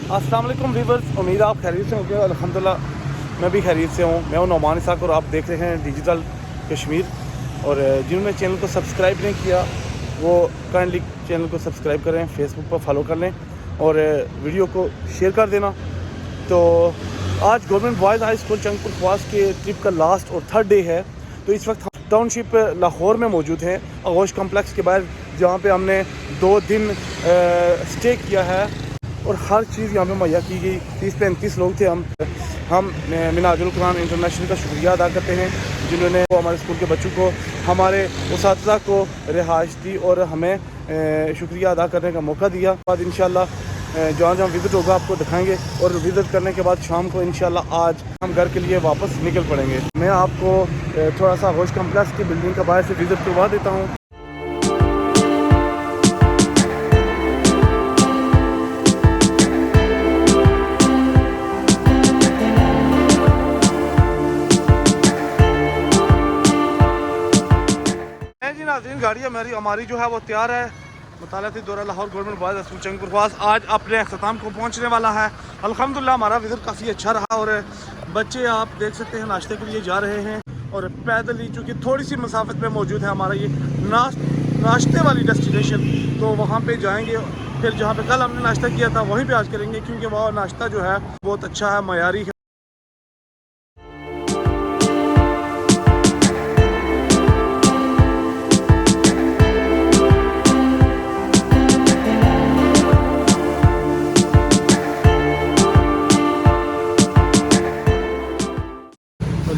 अस्सलाम वालेकुम व्यूअर्स, उम्मीद आप खैरियत से होंगे। अल्हम्दुलिल्लाह मैं भी खैरियत से हूँ। मैं हूँ नौमान इसाक और आप देख रहे हैं डिजिटल कश्मीर। और जिन्होंने चैनल को सब्सक्राइब नहीं किया वो काइंडली चैनल को सब्सक्राइब करें, फेसबुक पर फॉलो कर लें और वीडियो को शेयर कर देना। तो आज गवर्नमेंट बॉयज़ हाई स्कूल चंगपुर ख्वास के ट्रिप का लास्ट और थर्ड डे है। तो इस वक्त हम टाउनशिप लाहौर में मौजूद हैं, आगोश कम्प्लेक्स के बाहर, जहाँ पे हमने 2 दिन स्टे किया है और हर चीज़ यहाँ पे मुहैया की गई। 30-35 लोग थे हम मिनाजुल कुरान इंटरनेशनल का शुक्रिया अदा करते हैं जिन्होंने हमारे स्कूल के बच्चों को, हमारे उसातिज़ा को रिहाइश दी और हमें शुक्रिया अदा करने का मौका दिया। बाद इंशाल्लाह जहाँ जहाँ विज़िट होगा आपको दिखाएंगे और विज़िट करने के बाद शाम को इंशाल्लाह आज हम घर के लिए वापस निकल पड़ेंगे। मैं आपको थोड़ा सा आगोश कम्प्लेक्स की बिल्डिंग का बाहर से विज़िट करवा देता हूँ। नाज़रीन, गाड़ी हमारी जो है वो तैयार है। मुतालाती दौरा लाहौर गवर्नमेंट बॉयज़ स्कूल चंगपुर ख्वास आज अपने अख्ताम को पहुंचने वाला है। अल्हम्दुलिल्लाह हमारा विज़िट काफ़ी अच्छा रहा और बच्चे आप देख सकते हैं नाश्ते के लिए जा रहे हैं और पैदल ही, चूँकि थोड़ी सी मसाफत में मौजूद है हमारा ये नाश्ते वाली डेस्टिनेशन, तो वहाँ पे जाएंगे। फिर जहाँ पे कल हमने नाश्ता किया था वहीं पर आज करेंगे, क्योंकि वह नाश्ता जो है बहुत अच्छा है, मयारी है।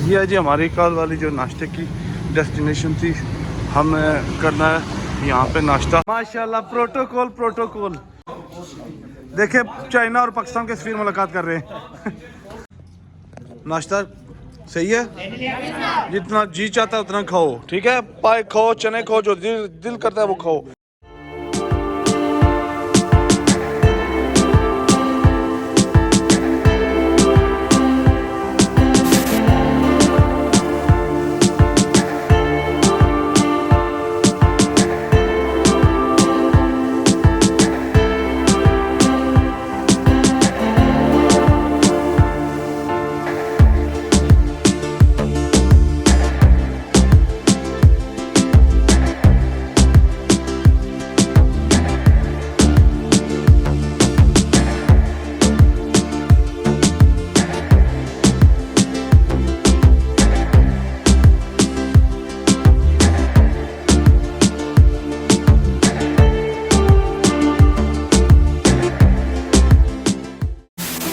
ये है जी हमारी कल वाली जो नाश्ते की डेस्टिनेशन थी, हम करना है यहाँ पे नाश्ता। माशाल्लाह प्रोटोकॉल देखे, चाइना और पाकिस्तान के सफीर मुलाकात कर रहे हैं। नाश्ता सही है, जितना जी चाहता है उतना खाओ, ठीक है। पाए खाओ, चने खाओ, जो दिल करता है वो खाओ।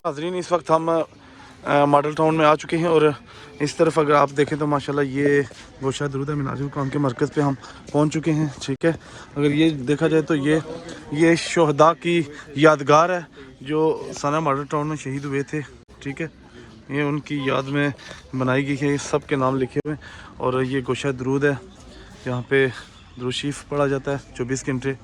नाज़रीन, इस वक्त हम मॉडल टाउन में आ चुके हैं और इस तरफ अगर आप देखें तो माशाल्लाह ये गोशा दरूद है मिनाजुल कुरान के मरकज़ पे हम पहुंच चुके हैं, ठीक है। अगर ये देखा जाए तो ये शोहदा की यादगार है जो सना मॉडल टाउन में शहीद हुए थे, ठीक है। ये उनकी याद में बनाई गई है, सब के नाम लिखे हुए। और ये गोशा दरूद है, यहाँ पे दुरूद शरीफ पढ़ा जाता है 24 घंटे।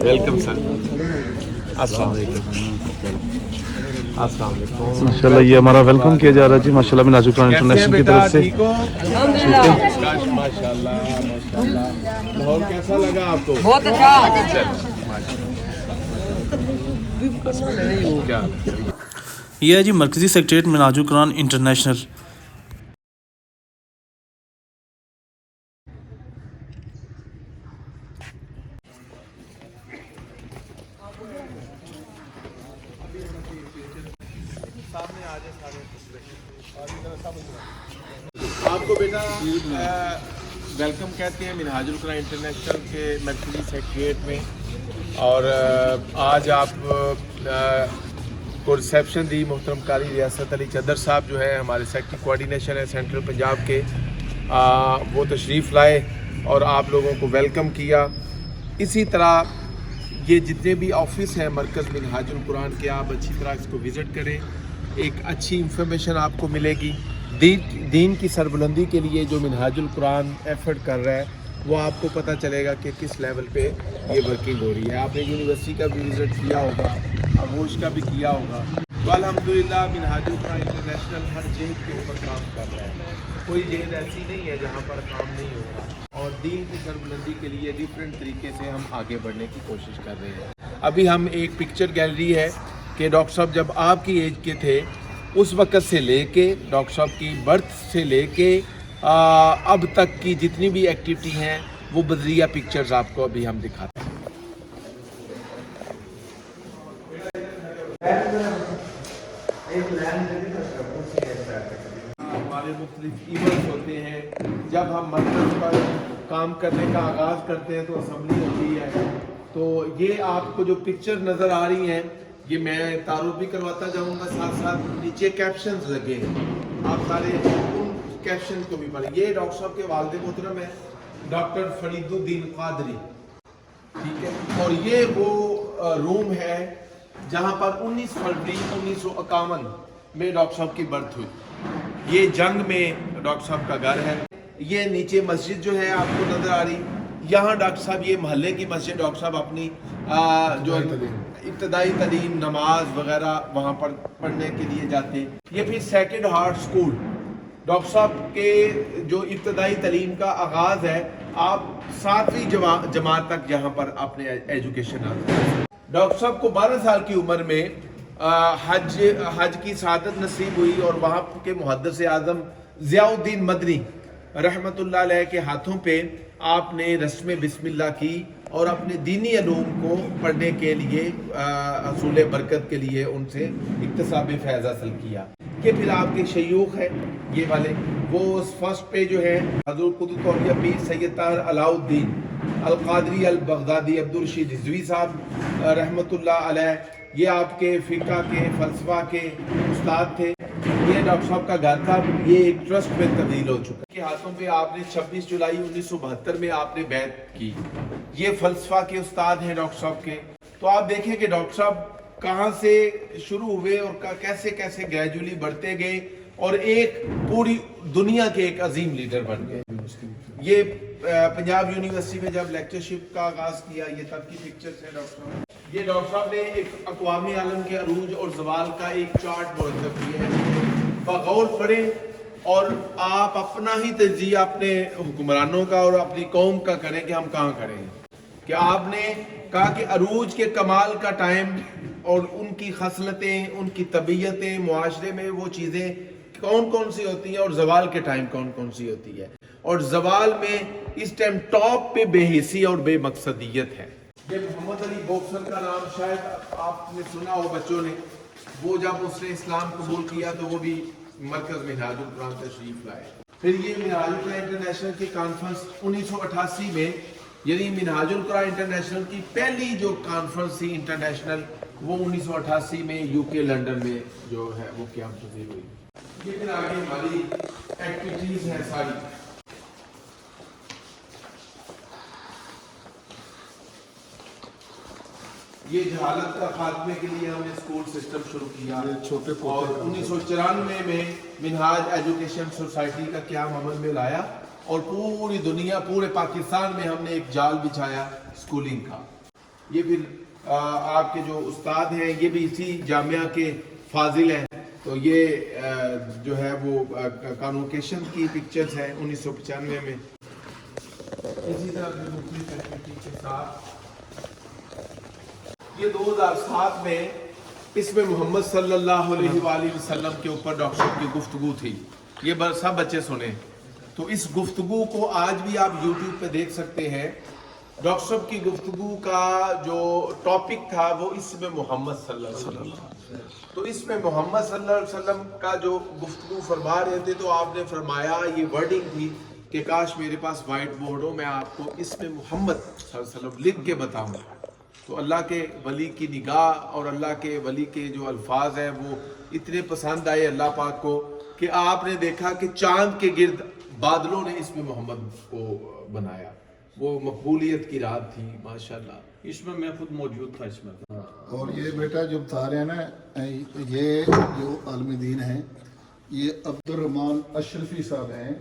Welcome sir. माशाल्लाह ये हमारा वेलकम किया जा रहा है जी, माशाल्लाह मिनाजुल कुरान इंटरनेशनल की तरफ से। माशाल्लाह लाहौर कैसा लगा आपको? बहुत अच्छा। ये है जी मरकज़ी सेक्रेटरीट मिनाजुल कुरान इंटरनेशनल। आपको बेटा वेलकम कहते हैं मिनहाजुल कुरान इंटरनेशनल के मरकज़ी सेक्रेटरीट में। और आज आप को रिसेप्शन दी मोहतरम कारी रियासत अली चदर साहब जो है हमारे सेक्रेटरी कोऑर्डिनेशन है सेंट्रल पंजाब के, वो तशरीफ़ लाए और आप लोगों को वेलकम किया। इसी तरह ये जितने भी ऑफिस हैं मरकज़ मिनहाजुल कुरान के, आप अच्छी तरह इसको विज़िट करें, एक अच्छी इंफॉर्मेशन आपको मिलेगी। दीन की सरबुलंदी के लिए जो मिनहाजुल कुरान एफर्ट कर रहा है वो आपको पता चलेगा कि किस लेवल पे ये वर्किंग हो रही है। आपने यूनिवर्सिटी का भी विज़िट किया होगा, आगोश का भी किया होगा। तो अल्हम्दुलिल्लाह मिनहाजुल कुरान इंटरनेशनल हर जेहद के ऊपर काम कर रहा है। कोई जेहद ऐसी नहीं है जहाँ पर काम नहीं हो रहा, और दीन की सरबुलंदी के लिए डिफरेंट तरीके से हम आगे बढ़ने की कोशिश कर रहे हैं। अभी हम एक पिक्चर गैलरी है कि डॉक्टर साहब जब आपकी एज के थे उस वक़्त से लेके डॉक्टर साहब की बर्थ से लेके अब तक की जितनी भी एक्टिविटी हैं वो बदरिया पिक्चर्स आपको अभी हम दिखाते हैं। हमारे मुख्तलिफ इवेंट्स होते हैं। जब हम मरकज़ पर काम करने का आगाज़ करते हैं तो असम्बली होती है। तो ये आपको जो पिक्चर नज़र आ रही हैं ये मैं तारुफ भी करवाता जाऊँगा, साथ साथ नीचे कैप्शंस लगे हैं, आप सारे उन कैप्शन को भी पढ़ें। ये डॉक्टर साहब के वालिद मोहतरम है डॉक्टर फरीदुद्दीन कादरी, ठीक है। और ये वो रूम है जहाँ पर 19 फरवरी 1951 में डॉक्टर साहब की बर्थ हुई। ये जंग में डॉक्टर साहब का घर है। ये नीचे मस्जिद जो है आपको नजर आ रही, यहाँ डॉक्टर साहब ये मोहल्ले की मस्जिद डॉक्टर साहब अपनी जो इब्तदाई तालीम नमाज वगैरह वहाँ पर पढ़ने के लिए जाते। ये फिर सेकेंड हार्ट स्कूल डॉक्टर साहब के जो इब्तदाई तालीम का आगाज़ है, आप 7वीं जमात तक यहाँ पर अपने एजुकेशन आते हैं। डॉक्टर साहब को 12 साल की उम्र में हज की सादत नसीब हुई और वहाँ के मुहद्दिस आज़म ज़ियाउद्दीन मदनी रहमतुल्लाह अलैह के हाथों पे आपने रस्म बिस्मिल्लाह की और अपने दीनी अलूम को पढ़ने के लिए हसूल बरकत के लिए उनसे इक्तसाब फैज़ हासिल किया। कि फिर आपके शयूख है ये वाले, वो फर्स्ट पे जो है हज़रत क़ुतुब औलिया पीर सैयद ताहिर अलाउद्दीन अल क़ादरी अल बगदादी अब्दुल रशीद रिज़वी साहब रहमतुल्लाह अलैह, ये आपके फ़िक़्ह के फ़लसफ़ा के उस्ताद थे। ये डॉक्टर साहब का घर था, ये एक ट्रस्ट में तब्दील हो चुका है। के हाथों पे आपने 26 जुलाई 1972 में आपने बैत की। ये फ़लसफ़ा के उस्ताद हैं डॉक्टर साहब के। तो आप देखें कि डॉक्टर साहब कहाँ से शुरू हुए और कैसे कैसे ग्रेजुअली बढ़ते गए और एक पूरी दुनिया के एक अजीम लीडर बन गए। ये पंजाब यूनिवर्सिटी में जब लेक्चरशिप का आगाज़ किया, ये तब की पिक्चर्स है डॉक्टर साहब। ये डॉक्टर साहब ने एक अक़वामी आलम के अरूज और ज़वाल का एक चार्ट मुरतब किया है। बगौर पढ़ें और आप अपना ही तजिया अपने हुक्मरानों का और अपनी कौम का करें कि हम कहाँ खड़े हैं। कि आपने कहा कि अरूज के कमाल का टाइम और उनकी खसलतें, उनकी तबीयतें, मुआशरे में वो चीज़ें कौन कौन सी होती हैं और जवाल के टाइम कौन कौन सी होती है। और जवाल में इस टाइम टॉप पे बेहिसी और बेमकसदियत है। ये मोहम्मद अली बॉक्सर का नाम शायद आपने सुना हो बच्चों ने, वो जब उसने इस्लाम कबूल किया तो वो भी मरकज़ मिनहाजुल कुरान तशरीफ लाए। फिर ये मिनहाजुल कुरान इंटरनेशनल की कॉन्फ्रेंस 1988 में, यानी मिनहाजुल कुरान इंटरनेशनल की पहली जो कॉन्फ्रेंस थी इंटरनेशनल, वो 1988 में यूके लंदन में जो है वो क्या हुई। ये फिर आगे हमारी एक्टिविटीज हैं सारी। ये जहालत का खात्मे के लिए हमने स्कूल सिस्टम शुरू किया छोटे और 1994 में मिनहाज एजुकेशन सोसाइटी का क्या अमल में लाया और पूरी दुनिया, पूरे पाकिस्तान में हमने एक जाल बिछाया स्कूलिंग का। ये फिर आपके जो उस्ताद हैं ये भी इसी जामिया के फाजिल हैं। तो ये जो है वो कॉन्वोकेशन की पिक्चर्स हैं 1995 में। इसी तरह के साथ ये 2007 में इसमें मोहम्मद सल्लल्लाहु अलैहि वसल्लम के ऊपर डॉक्टर की गुफ्तगू थी। ये सब बच्चे सुने। तो इस गुफ्तगू को आज भी आप YouTube पे देख सकते हैं। डॉक्टर साहब की गुफ्तगू का जो टॉपिक था वो इसमें मोहम्मद सल्लल्लाहु अलैहि वसल्लम। तो इसमें मोहम्मद सल्लल्लाहु अलैहि वसल्लम का जो गुफ्तगू फरमा रहे थे तो आपने फरमाया, ये वर्डिंग थी कि काश मेरे पास वाइट बोर्ड हो, मैं आपको इसमें मोहम्मद सल्लल्लाहु अलैहि वसल्लम लिख के बताऊँ। तो अल्लाह के वली की निगाह और अल्लाह के वली के जो अल्फाज हैं वो इतने पसंद आए अल्लाह पाक को कि आपने देखा कि चांद के गिर्द बादलों ने इसमें मोहम्मद को बनाया। वो मकबूलियत की रात थी माशाल्लाह। इसमें मैं खुद मौजूद था इसमें। और ये बेटा जो बता रहे हैं ना, ये जो आलमी दीन हैं, ये अब्दुर्रहमान अशरफी साहब हैं,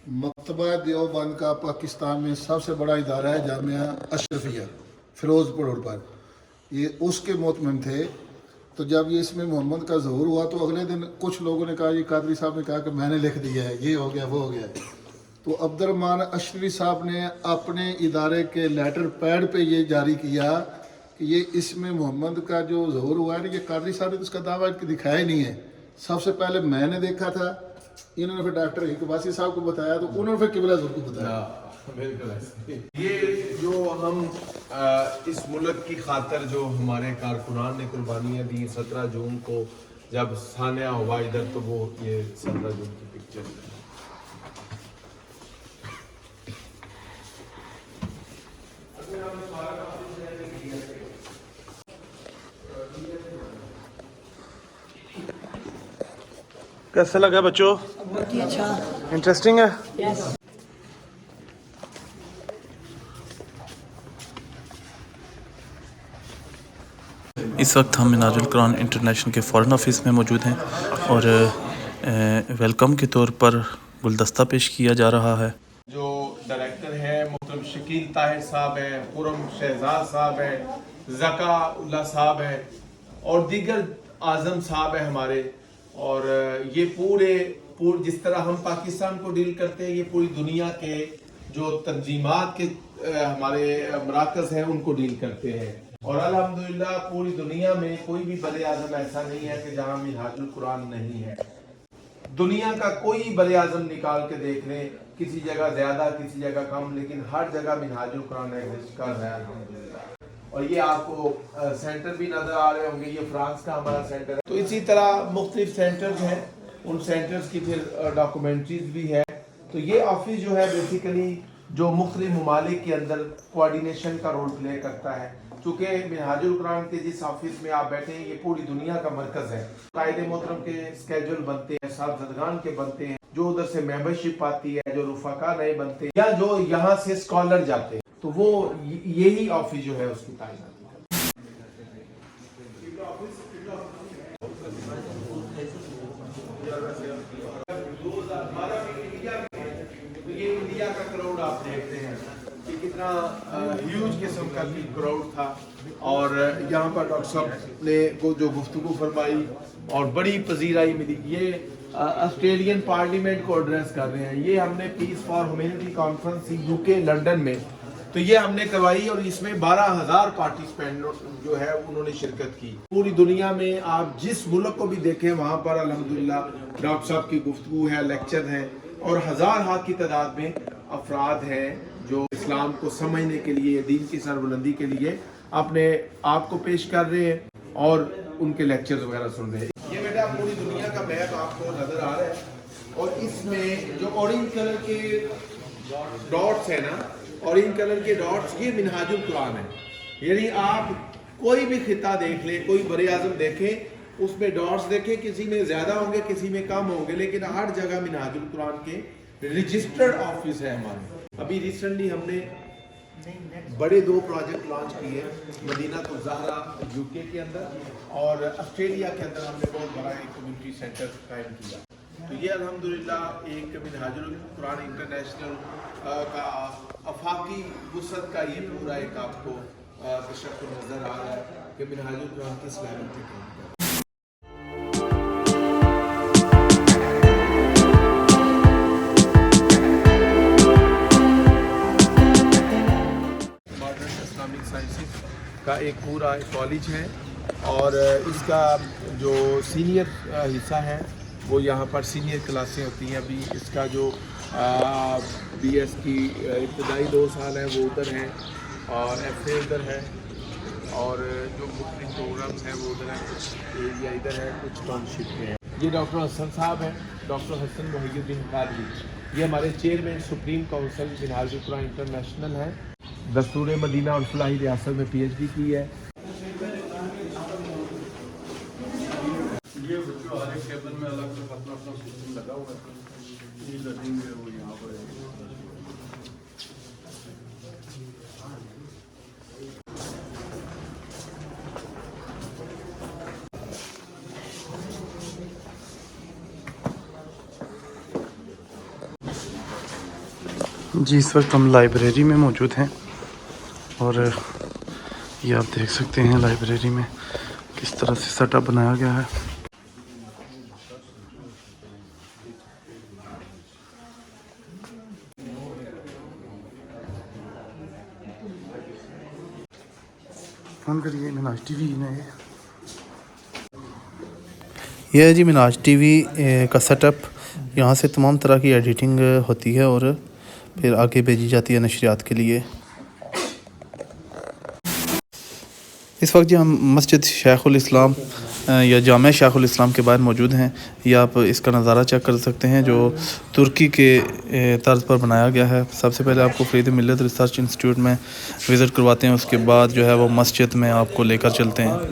मकतबा देवबंद का पाकिस्तान में सबसे बड़ा इदारा है जामिया अशरफिया फिरोजपुर रोड पर। ये उसके मोतमिन थे। तो जब ये इसमें मोहम्मद का ज़हूर हुआ तो अगले दिन कुछ लोगों ने कहा, ये कादरी साहब ने कहा कि मैंने लिख दिया है, ये हो गया वो हो गया। तो अब्दुर्रहमान अशरफी साहब ने अपने इदारे के लेटर पैड पे ये जारी किया कि ये इसमें मोहम्मद का जो ज़हूर हुआ है ना, ये कादरी साहब ने तो उसका दावा दिखाया ही नहीं है। सबसे पहले मैंने देखा था, इन्होंने फिर डॉक्टर इकबासी साहब को बताया, तो उन्होंने फिर किबला ज़हूर को बताया। बिल्कुल ऐसे। ये जो हम इस मुल्क की खातर जो हमारे कारकुनान ने कुर्बानियाँ दी 17 जून को जब सानिया हुआ इधर, तो वो ये 17 जून की पिक्चर है। कैसा लगा बच्चों? बहुत ही अच्छा। इंटरेस्टिंग है। यस। इस वक्त हम मिनाजुल कुरान इंटरनेशनल के फ़ॉरेन ऑफिस में मौजूद हैं और वेलकम के तौर पर गुलदस्ता पेश किया जा रहा है। जो डायरेक्टर है मोहतरम शकील ताहिर साहब हैं, खुरम शहजाद साहब हैं, ज़का उल्लाह साहब हैं और दीगर आज़म साहब हैं हमारे। और ये पूरे जिस तरह हम पाकिस्तान को डील करते हैं, ये पूरी दुनिया के जो तंजीमात के हमारे मराकज़ हैं उनको डील करते हैं। और अल्हम्दुलिल्लाह पूरी दुनिया में कोई भी बड़े आज़म ऐसा नहीं है कि जहाँ मिनहाजुल कुरान नहीं है। दुनिया का कोई बड़े आज़म निकाल के देख लें, किसी जगह ज़्यादा किसी जगह कम, लेकिन हर जगह मिनहाजुल कुरान एग्जिस्ट कर रहा है अल्हम्दुलिल्लाह। और ये आपको सेंटर भी नज़र आ रहे होंगे, ये फ्रांस का हमारा सेंटर है। तो इसी तरह मुख्तलिफ सेंटर्स हैं, उन सेंटर्स की फिर डॉक्यूमेंट्रीज भी है। तो ये ऑफिस जो है बेसिकली जो मुख्तलिफ ममालिक के अंदर कोऑर्डिनेशन का रोल प्ले करता है। चूँकि मिनहाजुल कुरान के जिस ऑफिस में आप बैठे हैं, ये पूरी दुनिया का मरकज़ है। कायदे मोहतरम के स्केड्यूल बनते हैं, साहबजदगान के बनते हैं, जो उधर से मेंबरशिप आती है, जो रुफाका नए बनते हैं या जो यहाँ से स्कॉलर जाते हैं, तो वो यही ऑफिस जो है उसकी तायनाती है। ये इंडिया का क्राउड आप देखते हैं कि कितना ह्यूज किस्म का क्राउड था। और यहाँ पर डॉक्टर साहब ने को जो गुफ्तगू फरमाई और बड़ी पजीराई मिली। ये ऑस्ट्रेलियन पार्लियामेंट को एड्रेस कर रहे हैं। ये हमने peace for humanity conference UK London में, तो ये हमने करवाई और इसमें 12,000 पार्टिसिपेंट जो है उन्होंने शिरकत की। पूरी दुनिया में आप जिस मुल्क को भी देखें वहाँ पर अल्हम्दुलिल्लाह डॉक्टर साहब की गुफ्तगू है, लेक्चर हैं और हज़ार की तादाद में अफराद हैं जो इस्लाम को समझने के लिए, दीन की सरबुलंदी के लिए अपने आप को पेश कर रहे हैं और उनके लेक्चर्स वगैरह सुन रहे हैं। ये बेटा पूरी दुनिया का मैप आपको नज़र आ रहा है और इसमें जो ऑरेंज कलर के डॉट्स है ना, ऑरेंज कलर के डॉट्स, ये मिनहाजुल कुरान है। यानी आप कोई भी खिता देख लें, कोई बड़े आज़म देखें, उसमें डॉट्स देखें, किसी में ज़्यादा होंगे किसी में कम होंगे, लेकिन हर जगह मिनहाजुल कुरान के रजिस्टर्ड ऑफिस है हमारे। अभी रिसेंटली हमने बड़े 2 प्रोजेक्ट लॉन्च किए, मदीना तो ज़हरा यूके के अंदर और ऑस्ट्रेलिया के अंदर हमने बहुत बड़ा एक कम्युनिटी सेंटर कायम किया। तो ये अल्हम्दुलिल्लाह एक मिनहाजुल कुरान इंटरनेशनल का अफाकी वुसअत का ये पूरा एक आपको तशक्कुर नज़र आ रहा है कि मिनहाजुल कुरान किस लेवल पे काम कर रहा है। इस्लामिक साइंसेस का एक पूरा कॉलेज है और इसका जो सीनियर हिस्सा है वो यहाँ पर सीनियर क्लासें होती हैं। अभी इसका जो BS की इब्तदाई 2 साल है वो उधर हैं और FA उधर है और जो मुख्तलिफ प्रोग्राम्स हैं वो उधर हैं, कुछ एरिया इधर है, कुछ टाउनशिप में है। ये डॉक्टर हसन साहब हैं, डॉक्टर हसन मोहिउद्दीन कादरी, ये हमारे chairman supreme council Minhajul Quran international हैं। दस्तूर मदीना और फलाही रियासत में PhD की है। ये बच्चों हर एक केबिन में अलग अलग अपना अपना सिस्टम लगा हुआ है। ये लर्निंग है वो यहाँ पर है। जी इस वक्त हम लाइब्रेरी में मौजूद हैं और ये आप देख सकते हैं लाइब्रेरी में किस तरह से सेटअप बनाया गया है। फोन करिए मिनाज टीवी ने यह है जी मिनाज टीवी का सेटअप। यहाँ से तमाम तरह की एडिटिंग होती है और फिर आगे भेजी जाती है नशरियात के लिए। इस वक्त जी हम मस्जिद शेखुल इस्लाम या जामिया शेखुल इस्लाम के बाहर मौजूद हैं। ये आप इसका नज़ारा चेक कर सकते हैं जो तुर्की के तर्ज पर बनाया गया है। सबसे पहले आपको फ़रीद मिल्लत रिसर्च इंस्टीट्यूट में विज़िट करवाते हैं, उसके बाद जो है वो मस्जिद में आपको लेकर चलते हैं।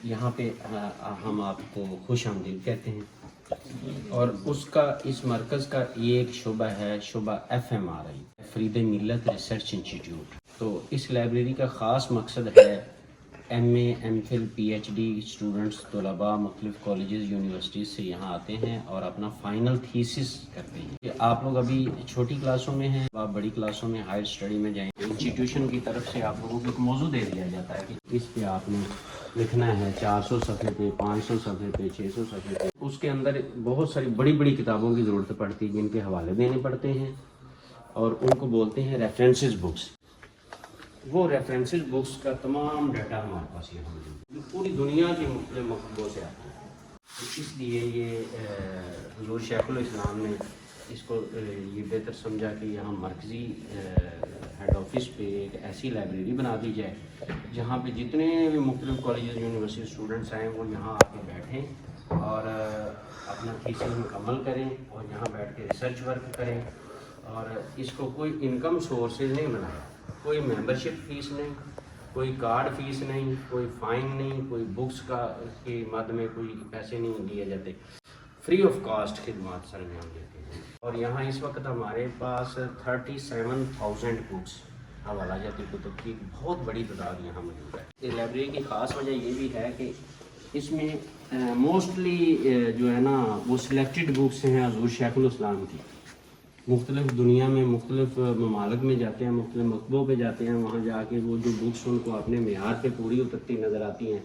यहाँ पे हम आपको खुश आमदीद कहते हैं और उसका इस मरकज़ का ये एक शुबा है, शुबा FMRI फ़रीद मिल्लत रिसर्च इंस्टीट्यूट। तो इस लाइब्रेरी का ख़ास मकसद है MA MPhil PhD स्टूडेंट्स तलबा मुख्तलिफ़ कॉलेजेस यूनिवर्सिटीज़ से यहाँ आते हैं और अपना फ़ाइनल थीसिस करते हैं। कि आप लोग अभी छोटी क्लासों में हैं, आप बड़ी क्लासों में हायर स्टडी में जाएँ, इंस्टीट्यूशन की तरफ से आप लोगों को एक मौजू दे दिया जाता है कि इस पे आपने लिखना है 400 सफ़े पे, 500 सफ़े पे, 600 सफ़े पे। उसके अंदर बहुत सारी बड़ी बड़ी किताबों की ज़रूरत पड़ती है जिनके हवाले देने पड़ते हैं और उनको बोलते हैं रेफरेंसेस बुक्स। वो रेफरेंसेस बुक्स का तमाम डाटा हमारे पास यहाँ मौजूद है, पूरी दुनिया के मुख्तलिफ मकतबों से आता है। तो इसलिए ये हुज़ूर शेखुल इस्लाम ने इसको ये बेहतर समझा कि यहाँ मरकज़ी हेड ऑफिस पे एक ऐसी लाइब्रेरी बना दी जाए जहाँ पे जितने भी मुख्तलिफ कॉलेज यूनिवर्सिटी स्टूडेंट्स आएँ वो यहाँ आके बैठें और अपना थीसिस मुकम्मल करें और यहाँ बैठ के रिसर्च वर्क करें। और इसको कोई इनकम सोर्सेज नहीं बनाया, कोई मेंबरशिप फ़ीस नहीं, कोई कार्ड फ़ीस नहीं, कोई फ़ाइन नहीं, कोई बुक्स का के मद में कोई पैसे नहीं लिए जाते, फ्री ऑफ कॉस्ट खिदमत सरंजाम देते हैं। और यहाँ इस वक्त हमारे पास 37,000 बुक्स हवाला जाती कुतुब की बहुत बड़ी तादाद यहाँ मौजूद है। इस लाइब्रेरी की ख़ास वजह ये भी है कि इसमें मोस्टली जो है ना वो सिलेक्टेड बुक्स हैं हुज़ूर शेखुल इस्लाम की। मुख्तलिफ दुनिया में मुख्तलिफ ममालिक में जाते हैं, मुख्तलिफ मकतबों पे जाते हैं, वहाँ जाके वो जो बुक्स उनको अपने मेयार पे पूरी उतरती नज़र आती हैं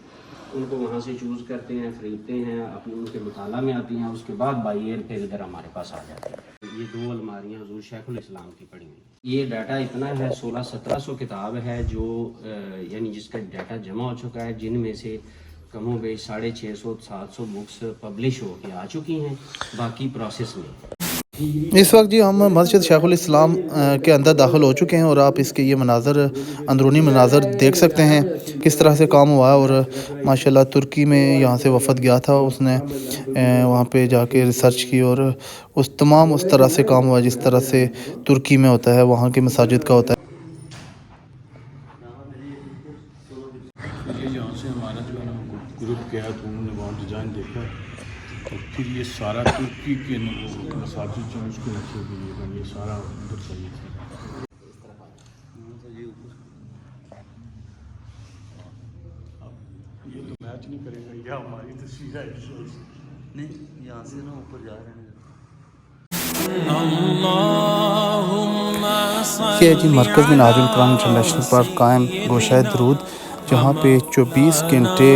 उनको वहाँ से चूज़ करते हैं, ख़रीदते हैं, अपने उनके मुताला में आती हैं, उसके बाद बाई एयर फिर इधर हमारे पास आ जाती हैं। ये 2 अलमारियाँ हुज़ूर शेखुल इस्लाम की पड़ी हुई। ये डाटा इतना है 1600-1700 किताब है जो यानी जिसका डाटा जमा हो चुका है, जिनमें से कमो बेश 650-700 बुक्स पब्लिश हो के आ चुकी हैं, बाकी प्रोसेस में। इस वक्त जी हम मस्जिद शेखुल इस्लाम के अंदर दाखिल हो चुके हैं और आप इसके ये मनाज़र अंदरूनी मनाज़र देख सकते हैं किस तरह से काम हुआ है। और माशाल्लाह तुर्की में यहाँ से वफ़द गया था, उसने वहाँ पे जाके रिसर्च की और उस तरह से काम हुआ जिस तरह से तुर्की में होता है, वहाँ की मसाजिद का होता है। ये यहाँ से हमारा जो है ना ग्रुप गया तो उन्होंने वहाँ डिज़ाइन देखा और फिर ये सारा तुर्की के मसाजिद जो है उसको नक्शे के लिए बन, ये सारा उधर का ये था। ये तो मैच नहीं करेगा, ये हमारी तस्वीर है नहीं, यहाँ से ना ऊपर जा रहे हैं। ये जी मरकज़ मिनाजुल कुरान इंटरनेशनल पर कायम गोशाए दरूद, जहाँ पे 24 घंटे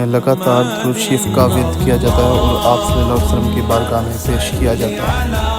लगातार दुरूद शरीफ का विद किया जाता है और आप सल्लल्लाहु अलैहि वसल्लम की बारगाह में पेश किया जाता है।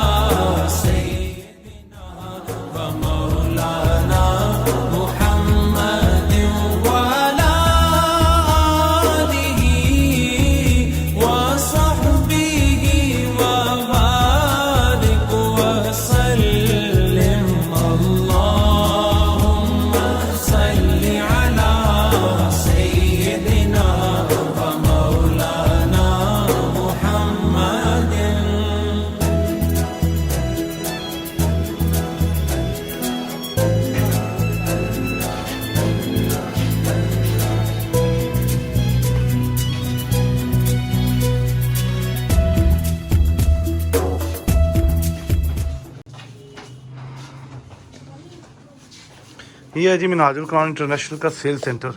ये है जी मिनाजुल कुरान इंटरनेशनल का सेल सेंटर।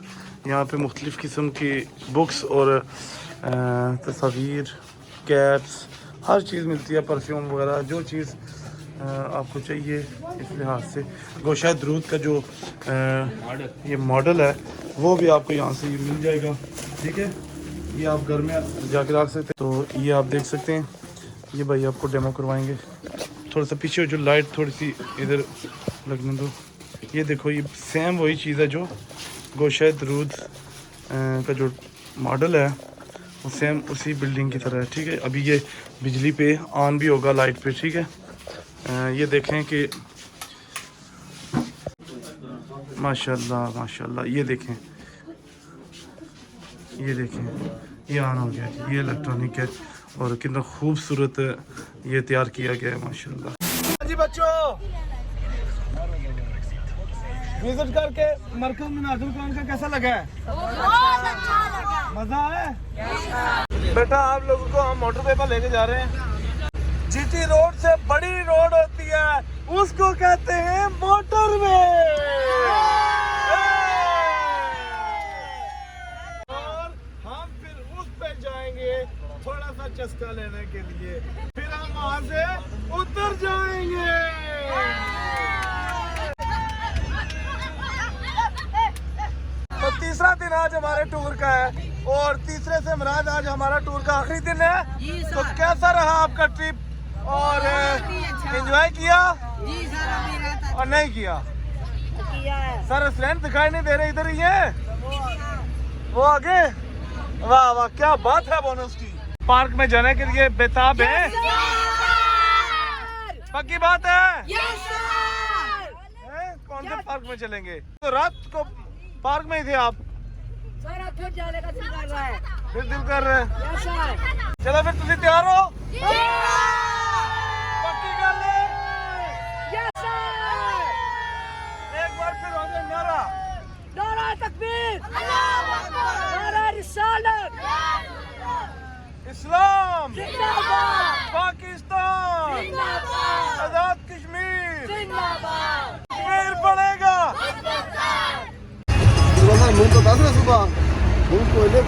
यहाँ पे मुख्तलिफ़ किस्म की बुक्स और तस्वीर, कैप्स, हर चीज़ मिलती है, परफ्यूम वगैरह, जो चीज़ आपको चाहिए इस लिहाज से। गोशा दरूद का जो ये मॉडल है वो भी आपको यहाँ से ये मिल जाएगा, ठीक है। ये आप घर में जाके रख सकते हैं। तो ये आप देख सकते हैं, ये भाई आपको डेमो करवाएंगे। थोड़ा सा पीछे जो लाइट थोड़ी सी इधर लगने दो। ये देखो, ये सेम वही चीज़ है जो गोशा दरूद का जो मॉडल है वो सेम उसी बिल्डिंग की तरह है, ठीक है। अभी ये बिजली पे ऑन भी होगा, लाइट पे, ठीक है। ये देखें कि माशाल्लाह माशाल्लाह, ये देखें, ये देखें, ये ऑन हो गया, ये इलेक्ट्रॉनिक है और कितना खूबसूरत ये तैयार किया गया है माशाल्लाह। जी बच्चों, विजिट करके मरकज मिनाजुल कुरान का कैसा लगा है? बहुत अच्छा लगा। मजा है? बेटा आप लोगों को हम मोटरवे पर लेके जा रहे हैं। जीटी रोड से बड़ी रोड होती है उसको कहते हैं मोटरवे। और हम फिर उस पे जाएंगे थोड़ा सा चस्का लेने के लिए, फिर हम वहां से उतर जाएंगे। तो तीसरा दिन आज हमारे टूर का है और तीसरे से मुराद आज हमारा टूर का आखिरी दिन है। तो कैसा रहा आपका ट्रिप और एंजॉय किया जी सर, अभी रहता और नहीं किया? सर रेस्टोरेंट दिखाई नहीं दे रहे, इधर ही है वो आगे। वाह वाह, क्या बात है बोनस की। पार्क में जाने के लिए बेताब है, पक्की बात है? कौन से पार्क में चलेंगे? तो रात को पार्क में ही थे आप? सर फिर जाने का दिल कर रहा है। फिर दिल कर रहे हैं? Yes sir. चलो फिर तुम तैयार हो? पक्की गल है? Yes sir. एक बार फिर हो जाए नारा। नारा तकबीर, अल्लाहू अकबर, नारा रिसालत, इस्लाम जिंदाबाद, पाकिस्तान जिंदाबाद, आजाद कश्मीर जिंदाबाद। फिर बढ़ेगा। मुंह तो दस ना सुबह मुंह कोयले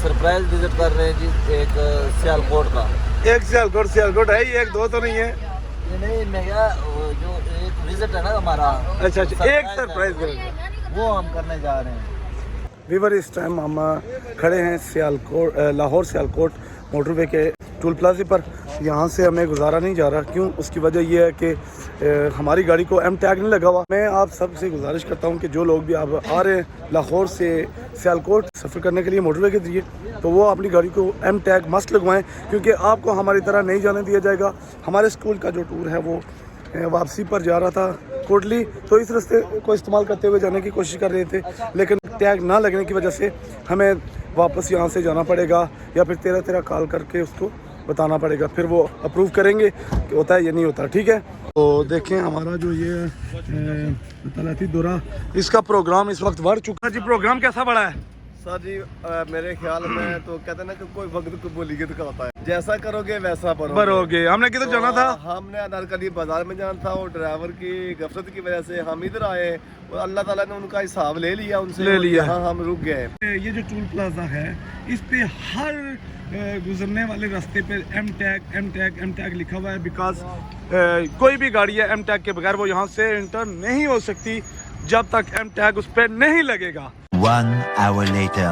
सरप्राइज विजिट कर रहे हैं जी, एक सियालकोट का। एक सियालकोट है, ये एक दो तो नहीं है? ये नहीं, मैं क्या जो एक विजिट है ना हमारा, अच्छा एक सरप्राइज करेंगे, वो हम करने जा रहे हैं। वीवर इस टाइम हम खड़े हैं सियालकोट, लाहौर सियालकोट मोटरवे के टोल प्लाजे पर। यहाँ से हमें गुजारा नहीं जा रहा, क्यों? उसकी वजह यह है कि हमारी गाड़ी को एम टैग नहीं लगा हुआ। मैं आप सबसे गुजारिश करता हूँ कि जो लोग भी आप आ रहे हैं लाहौर से सियालकोट सफ़र करने के लिए मोटरवे के जरिए, तो वो अपनी गाड़ी को एम टैग मस्त लगवाएं, क्योंकि आपको हमारी तरह नहीं जाने दिया जाएगा। हमारे स्कूल का जो टूर है वो वापसी पर जा रहा था कोटली, तो इस रास्ते को इस्तेमाल करते हुए जाने की कोशिश कर रहे थे, लेकिन टैग ना लगने की वजह से हमें वापस यहाँ से जाना पड़ेगा या फिर 13 कॉल करके उसको बताना पड़ेगा, फिर वो अप्रूव करेंगे कि होता है या नहीं होता। ठीक है, तो देखें हमारा जो ये तलाती दौरा, इसका प्रोग्राम इस वक्त बढ़ चुका है जी। प्रोग्राम कैसा बढ़ा है सर जी? मेरे ख्याल में तो कहते हैं ना कि कोई वक्त कबूलियत का होता है, जैसा करोगे वैसा भरोगे। हमने किधर जाना था? हमने अनारकली बाजार में जाना था, और ड्राइवर की गफलत की वजह से हम इधर आए और अल्लाह ताला ने उनका हिसाब ले लिया उनसे, ले लिया। हाँ, हम रुक गए। ये जो टूल प्लाजा है इस पे हर गुजरने वाले रास्ते पे एम टैग लिखा हुआ है, बिकॉज कोई भी गाड़ी है एम टैग के बगैर वो यहाँ से इंटर नहीं हो सकती जब तक एम टैग उस पर नहीं लगेगा। 1 hour later.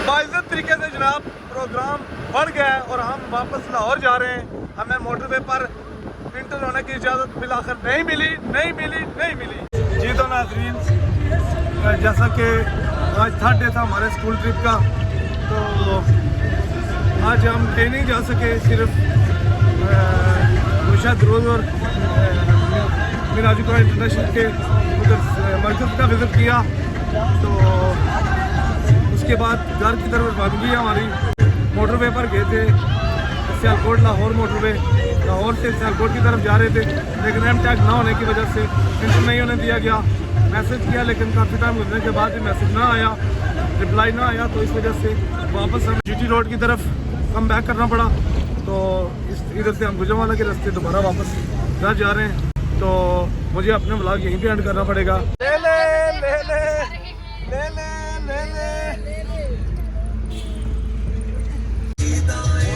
बाइज्जत तरीके से जनाब प्रोग्राम बढ़ गया है और हम वापस लाहौर जा रहे हैं। हमें मोटरवे पर इंटर होने की इजाज़त बिलाखिर नहीं मिली। जी तो नाज़रीन, जैसा कि आज थर्ड डे था हमारे स्कूल ट्रिप का, तो आज हम कहीं नहीं जा सके, सिर्फ मुर्शद रोज़ और मिराजुका इंटरनेशनल के उधर मरकज़ का विज़िट किया, तो उसके बाद घर की तरफ रवानगी है हमारी। मोटरवे पर गए थे, सियालकोट लाहौर मोटरवे, लाहौर से सियालकोट की तरफ जा रहे थे, लेकिन एम टैग ना होने की वजह से इंटर नहीं होने दिया गया। मैसेज किया लेकिन काफ़ी टाइम गुजरने के बाद भी मैसेज ना आया, रिप्लाई ना आया, तो इस वजह से वापस हम GT रोड की तरफ कम बैक करना पड़ा। तो इधर से हम गुजरांवाला के रास्ते दोबारा वापस घर जा रहे हैं, तो मुझे अपने व्लॉग यहीं पे एंड करना पड़ेगा। ले ले ले ले ले ले ले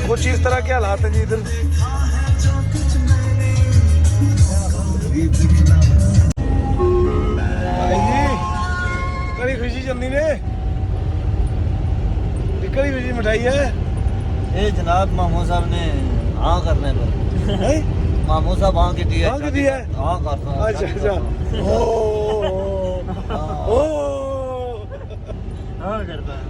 कुछ इस तरह के हालात हैं जी इधर। कड़ी खुशी चंदी ने कड़ी खुशी मिठाई है। ये जनाब मामू साहब ने हाँ करने पर मामू साहब हाँ की दी है, हाँ करता। अच्छा हाँ करता है।